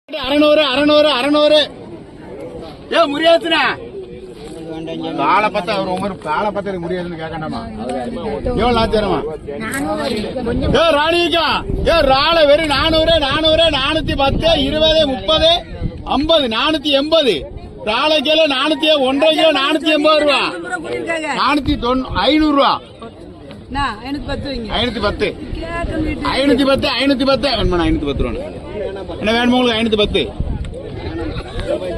600 600 600 ஏ முறியாச்சுனா காலை பார்த்தா ஒரு காலை பார்த்தா முடியாதுன்னு கேட்கண்டாமா எவ்வளவு ஆச்சரியமா ஏ ராணிக்கா ஏ ராளை வெறும் 400 400 410 20 30 50 480 ராளை கிலோ 400 1.5 கிலோ 480 ரூபா 500 ரூபா 510 510 ரூபா என்ன வேணுமா உங்களுக்கு 510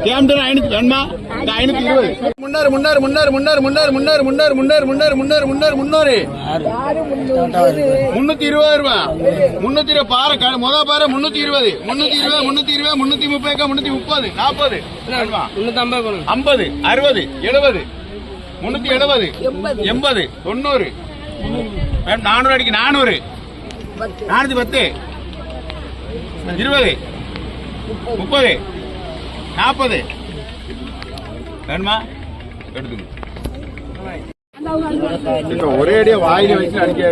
கேம்டன் 500 வேணுமா 520 முன்னாரு 320 ரூபா 320 பாரு முத பாரு 320 330 330 40 50 60 70 370 80 90 400 அடிக்கு 400 410 20 30 40 வேணுமா எடுத்துங்க ஒரே அடியா வாயில வச்சு அடிக்க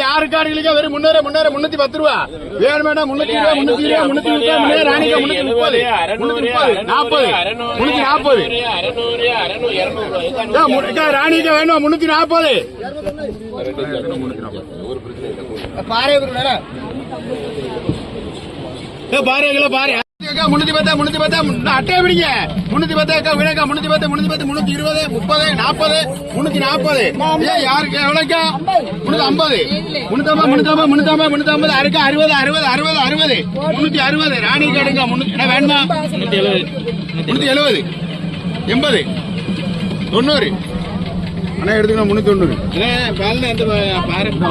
யாருக்காடுகளுக்கா வெறும் 310 ரூபா வேணும் வேண்டாம் 320 ராணிக்கா 330 340 ராணிக்கா வேணும் 340 பாரு பாரு 310 அட்டை பிடிங்க 310 வினக்கா 310 320 30 40 340 யாருக்கு எவ்வளோக்கா 350 அறுக்கா 60 360 ராணி கடுங்க வேணுமா 370 80 90 ஆனா எடுத்துக்கணும் 390 பாருங்க